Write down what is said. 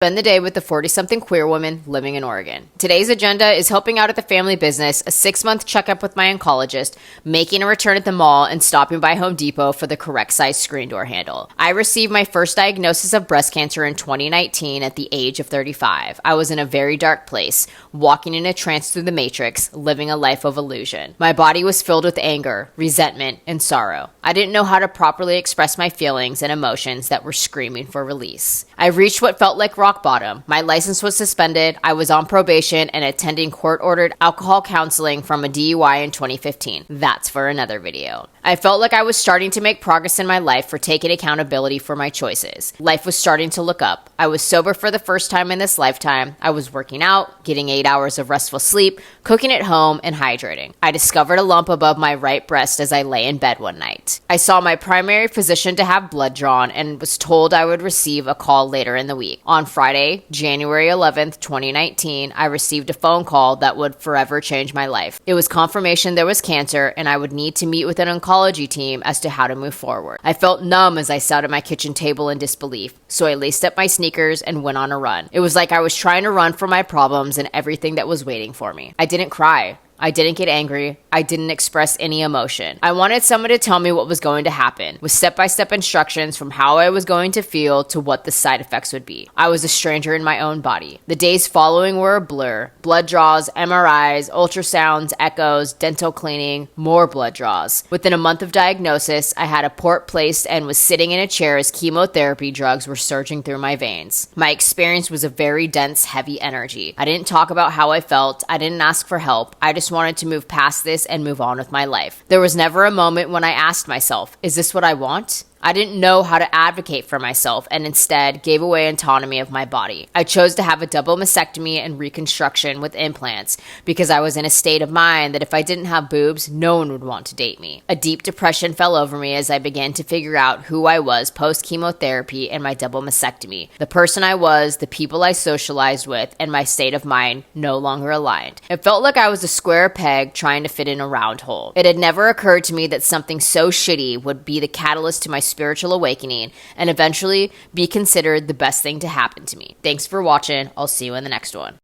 Spend the day with the 40-something queer woman living in Oregon. Today's agenda is helping out at the family business, a 6-month checkup with my oncologist, making a return at the mall, and stopping by Home Depot for the correct size screen door handle. I received my first diagnosis of breast cancer in 2019 at the age of 35. I was in a very dark place, walking in a trance through the matrix, living a life of illusion. My body was filled with anger, resentment, and sorrow. I didn't know how to properly express my feelings and emotions that were screaming for release. I reached what felt like rock bottom. My license was suspended, I was on probation, and attending court-ordered alcohol counseling from a DUI in 2015. That's for another video. I felt like I was starting to make progress in my life for taking accountability for my choices. Life was starting to look up. I was sober for the first time in this lifetime. I was working out, getting 8 hours of restful sleep, cooking at home, and hydrating. I discovered a lump above my right breast as I lay in bed one night. I saw my primary physician to have blood drawn and was told I would receive a call later in the week. On Friday, January 11th, 2019, I received a phone call that would forever change my life. It was confirmation there was cancer and I would need to meet with an oncology team as to how to move forward. I felt numb as I sat at my kitchen table in disbelief, so I laced up my sneakers and went on a run. It was like I was trying to run from my problems and everything that was waiting for me. I didn't cry. I didn't get angry. I didn't express any emotion. I wanted someone to tell me what was going to happen, with step-by-step instructions from how I was going to feel to what the side effects would be. I was a stranger in my own body. The days following were a blur. Blood draws, MRIs, ultrasounds, echoes, dental cleaning, more blood draws. Within a month of diagnosis, I had a port placed and was sitting in a chair as chemotherapy drugs were surging through my veins. My experience was a very dense, heavy energy. I didn't talk about how I felt. I didn't ask for help. I just wanted to move past this and move on with my life. There was never a moment when I asked myself, is this what I want? I didn't know how to advocate for myself and instead gave away autonomy of my body. I chose to have a double mastectomy and reconstruction with implants because I was in a state of mind that if I didn't have boobs, no one would want to date me. A deep depression fell over me as I began to figure out who I was post-chemotherapy and my double mastectomy. The person I was, the people I socialized with, and my state of mind no longer aligned. It felt like I was a square peg trying to fit in a round hole. It had never occurred to me that something so shitty would be the catalyst to my spiritual awakening and eventually be considered the best thing to happen to me. Thanks for watching. I'll see you in the next one.